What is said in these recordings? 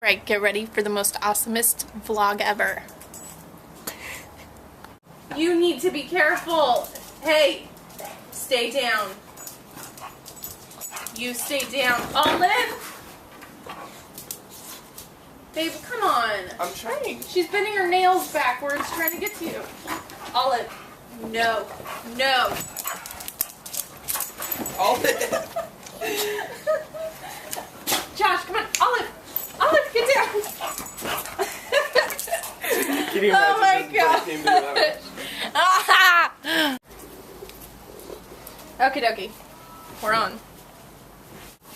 Right, get ready for the most awesomest vlog ever. You need to be careful. Hey, stay down. You stay down. Olive! Babe, come on. I'm trying. She's bending her nails backwards trying to get to you. Olive, no. No. Olive. Josh, come on. Olive! Get down! Can you imagine Oh my this came to that? Okie dokie. We're on.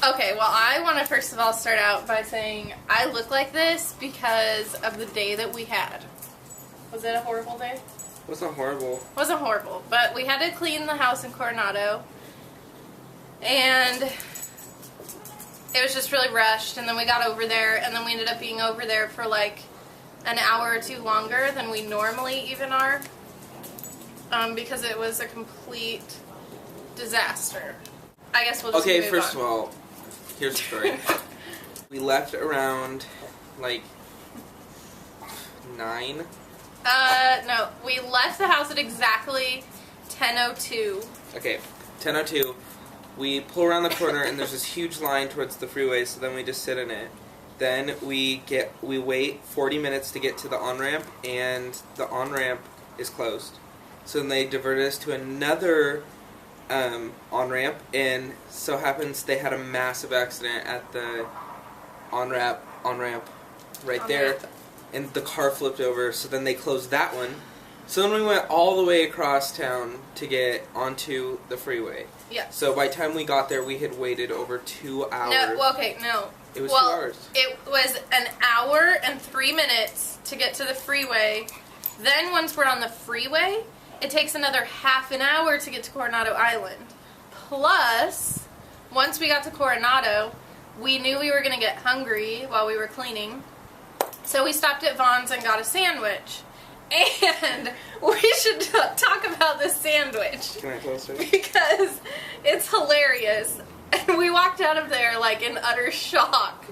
Okay, well, I want to first of all start out by saying I look like this because of the day that we had. Was it a horrible day? It wasn't horrible. It wasn't horrible, but we had to clean the house in Coronado. And it was just really rushed, and then we got over there, and then we ended up being over there for like an hour or two longer than we normally even are, because it was a complete disaster. I guess we'll just Okay, move first on. of all, here's the story. We left around like 9. No, we left the house at exactly 10:02. Okay, 10:02. We pull around the corner and there's this huge line towards the freeway, so then we just sit in it. Then we wait 40 minutes to get to the on-ramp, and the on-ramp is closed. So then they diverted us to another on-ramp, and so happens they had a massive accident at the on-ramp right there, and the car flipped over, so then they closed that one. So then we went all the way across town to get onto the freeway. Yeah. So by the time we got there, we had waited over 2 hours. No, well, okay, no. It was 2 well, hours. It was an hour and 3 minutes to get to the freeway. Then once we're on the freeway, it takes another half an hour to get to Coronado Island. Plus, once we got to Coronado, we knew we were going to get hungry while we were cleaning. So we stopped at Vaughn's and got a sandwich. And we should talk about this sandwich. Can I close it? Because it's hilarious. And we walked out of there like in utter shock.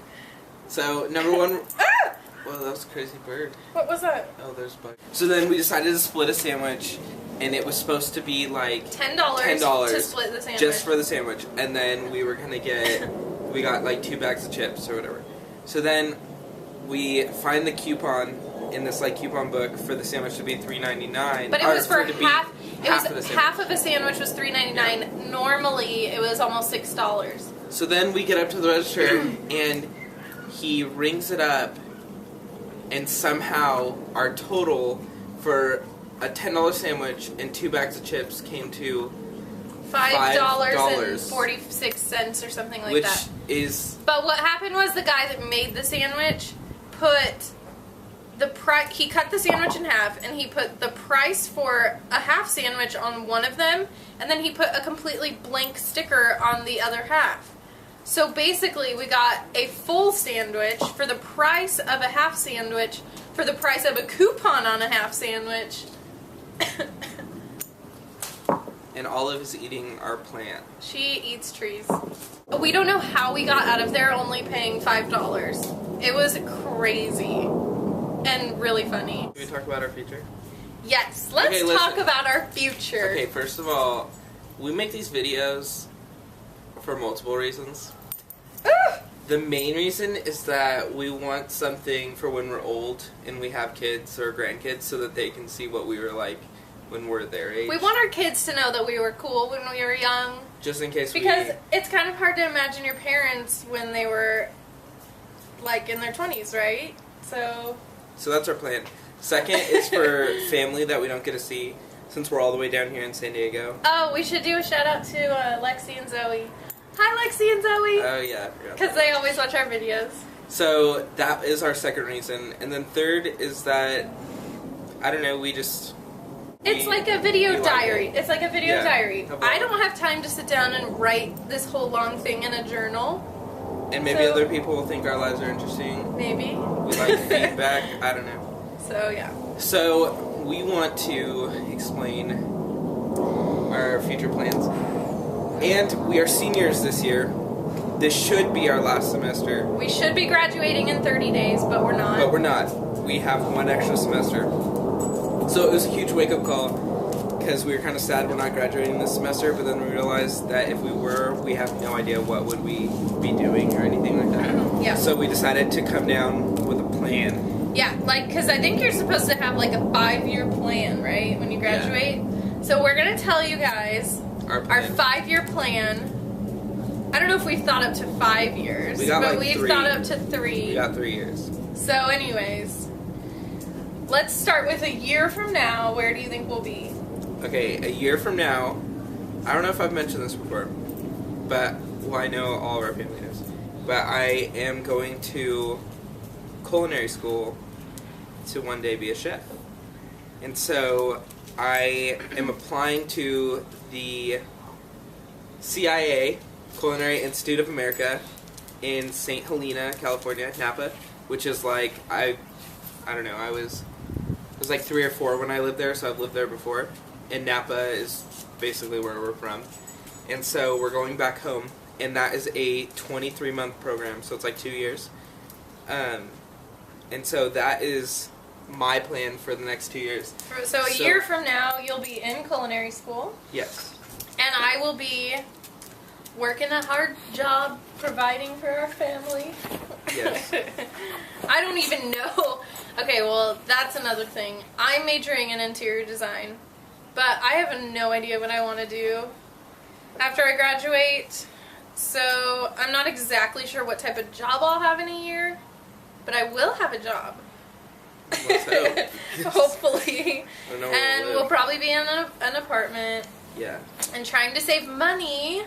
So, number one... Ah! Well, that was a crazy bird. What was that? Oh, there's a bug. So then we decided to split a sandwich, and it was supposed to be like $10 to split the sandwich. just for the sandwich. And then we were gonna we got like 2 bags of chips or whatever. So then we find the coupon in this like coupon book for the sandwich to be $3.99. But it was for it to be half. It half was of the sandwich. half of a sandwich was $3.99. Yeah. Normally, it was almost $6. So then we get up to the register, and he rings it up, and somehow our total for a $10 sandwich and 2 bags of chips came to $5.46 or something like which that. is... But what happened was the guy that made the sandwich put the price. He cut the sandwich in half, and he put the price for a half sandwich on one of them, and then he put a completely blank sticker on the other half. So basically, we got a full sandwich for the price of a half sandwich for the price of a coupon on a half sandwich. And Olive is eating our plant. She eats trees. We don't know how we got out of there only paying $5. It was crazy and really funny. Can we talk about our future? Yes, let's Okay, talk listen. about our future. Okay, first of all, we make these videos for multiple reasons. The main reason is that we want something for when we're old and we have kids or grandkids so that they can see what we were like when we're their age. We want our kids to know that we were cool when we were young. Just in case Because it's kind of hard to imagine your parents when they were, like, in their 20s, right? So that's our plan. Second is for family that we don't get to see since we're all the way down here in San Diego. Oh, we should do a shout out to Lexi and Zoe. Hi, Lexi and Zoe! Oh, yeah, I forgot. Because they always watch our videos. So that is our second reason. And then third is that, I don't know, we just... It's like a video like diary. it. It's like a video Yeah, diary. a vlog. I don't have time to sit down and write this whole long thing in a journal. And maybe So- other people will think our lives are interesting. Maybe. We like feedback. I don't know. So, yeah. So we want to explain our future plans. And we are seniors this year. this should be our last semester. We should be graduating in 30 days, but we're not. But we're not. We have one extra semester. So it was a huge wake-up call because we were kind of sad we're not graduating this semester, but then we realized that if we were, we have no idea what would we be doing or anything like that. Yeah. So we decided to come down with a plan. Yeah, like, because I think you're supposed to have like a 5-year plan, right, when you graduate? Yeah. So we're going to tell you guys our 5-year plan. I don't know if we've thought up to 5 years, but we've 3. thought up to 3. We got 3 years. So anyways, let's start with a year from now. Where do you think we'll be? Okay, a year from now, I don't know if I've mentioned this before, but, well, I know all of our family knows, but I am going to culinary school to one day be a chef. And so I am applying to the CIA, Culinary Institute of America, in St. Helena, California, Napa, which is like, I don't know, it was like 3 or 4 when I lived there, so I've lived there before. And Napa is basically where we're from. And so we're going back home, and that is a 23-month program, so it's like 2 years. And so that is my plan for the next 2 years. So a year from now, you'll be in culinary school. Yes. And I will be working a hard job providing for our family. Yes. I don't even know. Okay, well, that's another thing. I'm majoring in interior design, but I have no idea what I want to do after I graduate. So I'm not exactly sure what type of job I'll have in a year, but I will have a job. Let's hope. Hopefully. I know And we'll probably be in an apartment. Yeah. And trying to save money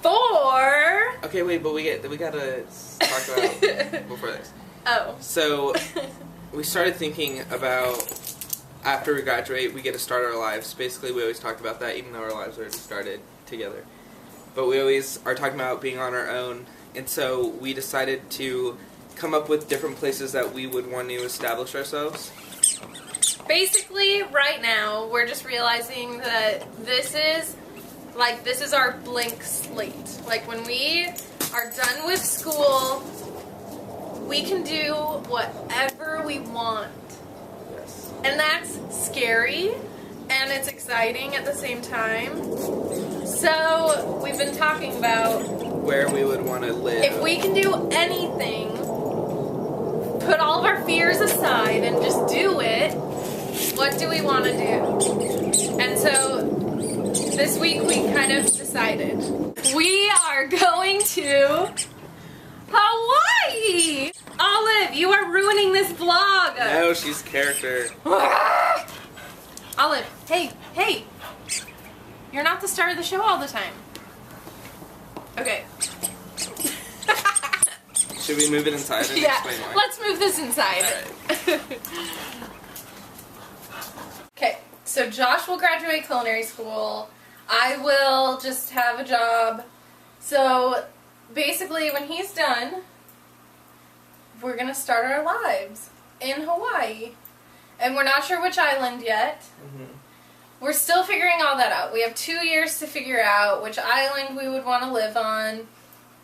for... Okay, wait, but we gotta talk about before this. Oh. So, we started thinking about after we graduate, we get to start our lives. Basically, we always talked about that, even though our lives already started together. But we always are talking about being on our own. And so, we decided to come up with different places that we would want to establish ourselves. Basically, right now, we're just realizing that this is our blank slate. Like, when we are done with school, we can do whatever we want. Yes. And that's scary, and it's exciting at the same time. So, we've been talking about where we would want to live. If we can do anything, put all of our fears aside and just do it, what do we want to do? And so this week we kind of decided. We are going to Hawaii! Olive, you are ruining this vlog! No, she's character. Olive, hey! You're not the star of the show all the time. Okay. Should we move it inside and explain why? Let's move this inside. Right. Okay, so Josh will graduate culinary school. I will just have a job. So basically, when he's done, we're going to start our lives in Hawaii. And we're not sure which island yet. Mm-hmm. We're still figuring all that out. We have 2 years to figure out which island we would want to live on,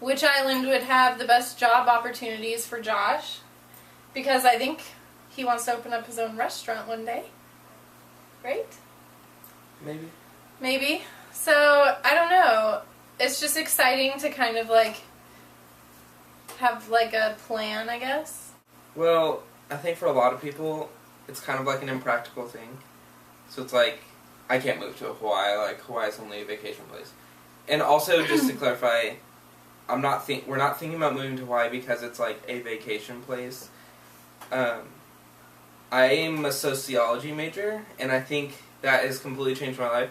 which island would have the best job opportunities for Josh, because I think he wants to open up his own restaurant one day. Right? Maybe. So, I don't know. It's just exciting to kind of like have like a plan, I guess. Well, I think for a lot of people, it's kind of like an impractical thing. So it's like, I can't move to Hawaii. Like, Hawaii's only a vacation place. And also, just to clarify, we're not thinking about moving to Hawaii because it's like a vacation place. I am a sociology major, and I think that has completely changed my life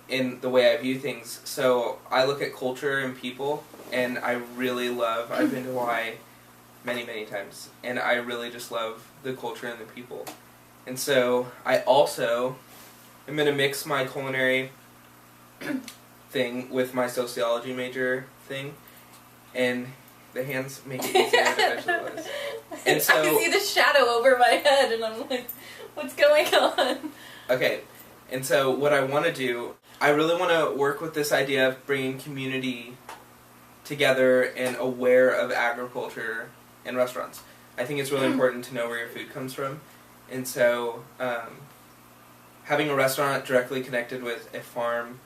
in the way I view things. So I look at culture and people, and I really love, I've been to Hawaii many, many times, and I really just love the culture and the people. And so I also am going to mix my culinary thing with my sociology major thing, and the hands make it easier to visualize. And so, I can see the shadow over my head, and I'm like, what's going on? Okay, and so what I want to do, I really want to work with this idea of bringing community together and aware of agriculture and restaurants. I think it's really important to know where your food comes from. And so having a restaurant directly connected with a farm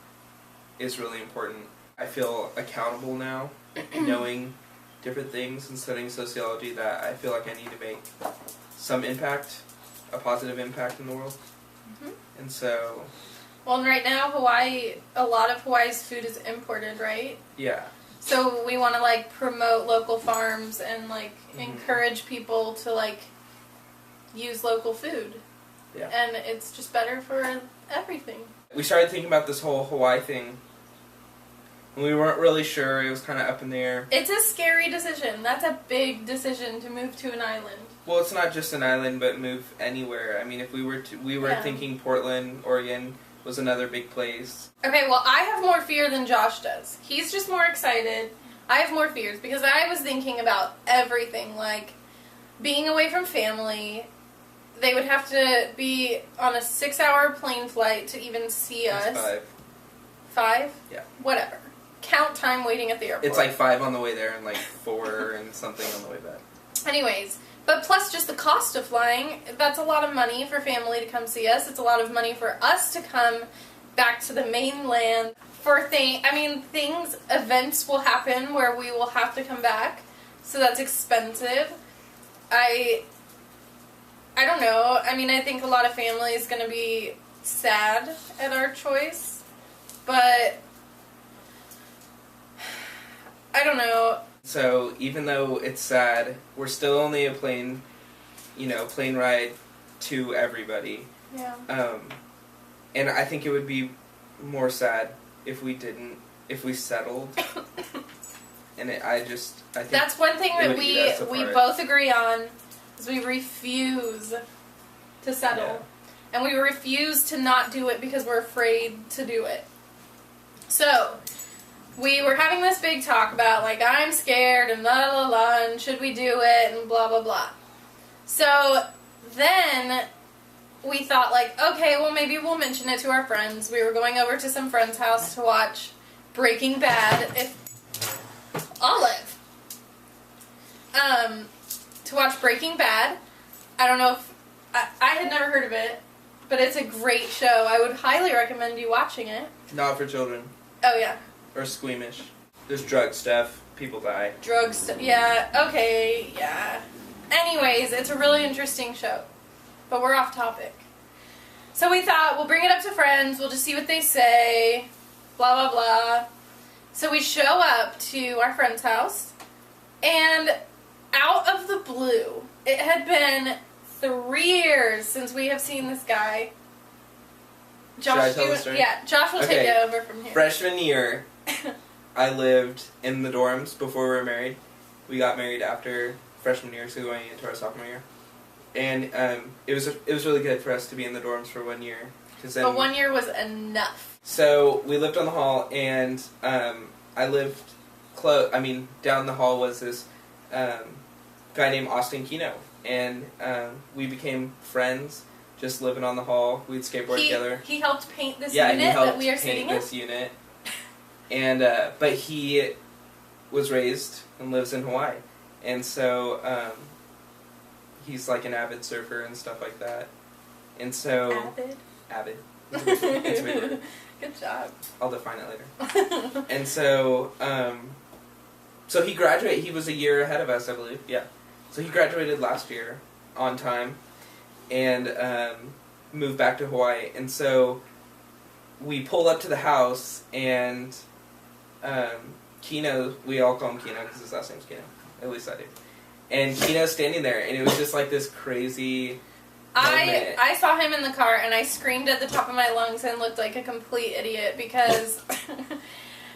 is really important. I feel accountable now, knowing different things and studying sociology, that I feel like I need to make some impact, a positive impact in the world. And so... Well, and right now, Hawaii, a lot of Hawaii's food is imported, right? Yeah. So we want to, like, promote local farms and, like, encourage people to, like, use local food. Yeah. And it's just better for everything. We started thinking about this whole Hawaii thing, and we weren't really sure. It was kind of up in the air. It's a scary decision. That's a big decision to move to an island. Well, it's not just an island, but move anywhere. I mean, if we were thinking Portland, Oregon was another big place. Okay, well, I have more fear than Josh does. He's just more excited. I have more fears because I was thinking about everything, like being away from family. They would have to be on a 6-hour plane flight to even see us. It's 5. 5? Yeah. Whatever. Count time waiting at the airport. It's like 5 on the way there and like 4 and something on the way back. Anyways, but plus just the cost of flying, that's a lot of money for family to come see us. It's a lot of money for us to come back to the mainland. Events will happen where we will have to come back, so that's expensive. I don't know. I mean, I think a lot of family is going to be sad at our choice, but I don't know. So even though it's sad, we're still only a plane ride to everybody. Yeah. And I think it would be more sad if we settled. And I think that's one thing that we both agree on, is we refuse to settle. Yeah. And we refuse to not do it because we're afraid to do it. So, we were having this big talk about, like, I'm scared and la la la, and should we do it, and blah blah blah. So, then we thought, like, okay, well, maybe we'll mention it to our friends. We were going over to some friend's house to watch Breaking Bad. Olive. To watch Breaking Bad. I don't know if... I had never heard of it, but it's a great show. I would highly recommend you watching it. Not for children. Oh, yeah. Or squeamish. There's drug stuff. People die. Drugs. Yeah. Okay. Yeah. Anyways, it's a really interesting show. But we're off topic. So we thought, we'll bring it up to friends. We'll just see what they say. Blah, blah, blah. So we show up to our friend's house. And out of the blue, it had been 3 years since we have seen this guy. Josh, should I tell the story? Yeah, Josh will take it over from here. Freshman year, I lived in the dorms before we were married. We got married after freshman year, so going into our sophomore year. And it was really good for us to be in the dorms for 1 year. But 1 year was enough. So we lived on the hall, and I lived close. I mean, down the hall was this guy named Austin Kino, and we became friends. Just living on the hall, we'd skateboard together. He helped paint this unit that we are sitting in. Yeah, he helped paint this unit. And but he was raised and lives in Hawaii, and so he's like an avid surfer and stuff like that. And so avid. It's a big word. Good job. I'll define it later. And so so he graduated. He was a year ahead of us, I believe. Yeah. So he graduated last year on time, and moved back to Hawaii. And so we pull up to the house, and Kino, we all call him Kino because his last name's Kino. At least I do. And Kino's standing there, and it was just like this crazy moment. I saw him in the car, and I screamed at the top of my lungs and looked like a complete idiot because...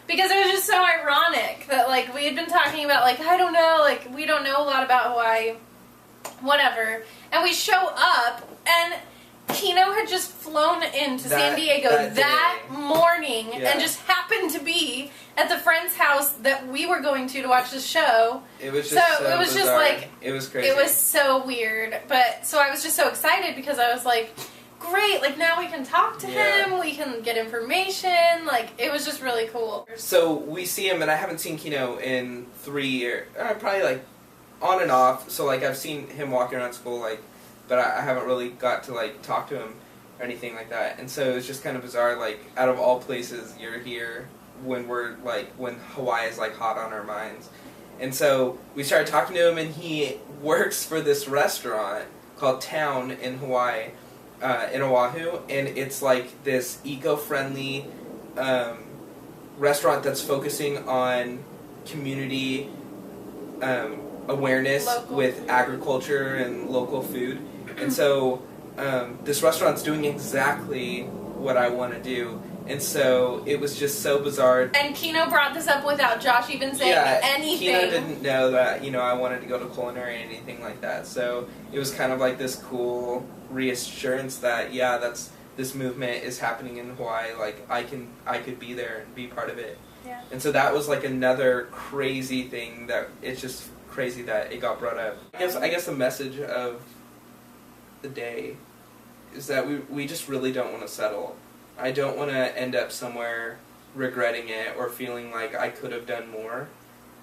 Because it was just so ironic that, like, we had been talking about, like, I don't know, like, we don't know a lot about Hawaii, whatever. And we show up, and Kino had just flown into San Diego that morning and just happened to be at the friend's house that we were going to watch the show. It was just so it was bizarre. just like... It was crazy. It was so weird. But, so I was just so excited because I was like, great. Like, now we can talk to him. We can get information. Like, it was just really cool. So we see him, and I haven't seen Kino in 3 years. Probably, like, on and off. So, like, I've seen him walking around school, like, but I haven't really got to, like, talk to him or anything like that. And so it's just kind of bizarre, like, out of all places, you're here when we're, like, when Hawaii is, like, hot on our minds. And so we started talking to him, and he works for this restaurant called Town in Hawaii, in Oahu, and it's like this eco-friendly restaurant that's focusing on community awareness Local with food. Agriculture and local food. And so this restaurant's doing exactly what I want to do. And so it was just so bizarre. And Kino brought this up without Josh even saying anything. Kino didn't know that, I wanted to go to culinary or anything like that. So it was kind of like this cool reassurance that, this movement is happening in Hawaii. Like, I could be there and be part of it. Yeah. And so that was like another crazy thing that it's just crazy that it got brought up. I guess the message of the day is that we just really don't want to settle. I don't want to end up somewhere regretting it or feeling like I could have done more.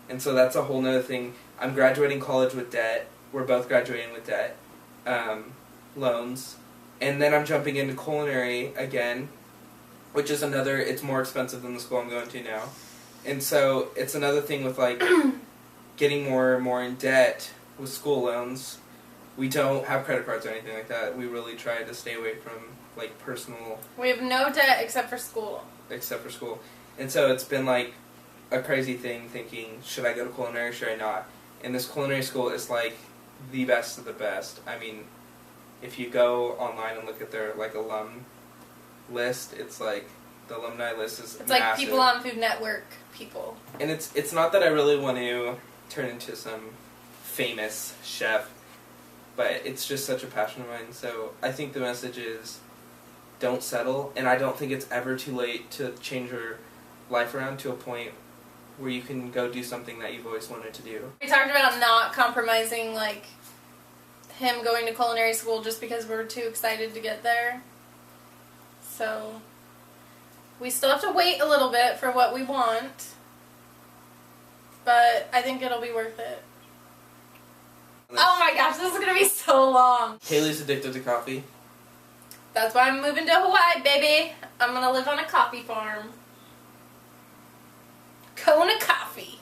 And so that's a whole nother thing. I'm graduating college with debt. We're both graduating with debt. Loans. And then I'm jumping into culinary again, which is it's more expensive than the school I'm going to now. And so it's another thing with, like, getting more and more in debt with school loans. We don't have credit cards or anything like that. We really try to stay away from, like, personal... We have no debt except for school. And so it's been, like, a crazy thing thinking, should I go to culinary, should I not? And this culinary school is, like, the best of the best. I mean, if you go online and look at their, like, alum list, it's, like, the alumni list is It's massive. like people on Food Network people. And it's not that I really want to turn into some famous chef, but it's just such a passion of mine. So I think the message is, don't settle, and I don't think it's ever too late to change your life around to a point where you can go do something that you've always wanted to do. We talked about not compromising, like, him going to culinary school just because we're too excited to get there. So we still have to wait a little bit for what we want, but I think it'll be worth it. Oh my gosh, this is going to be so long. Haley's addicted to coffee. That's why I'm moving to Hawaii, baby. I'm going to live on a coffee farm. Kona coffee.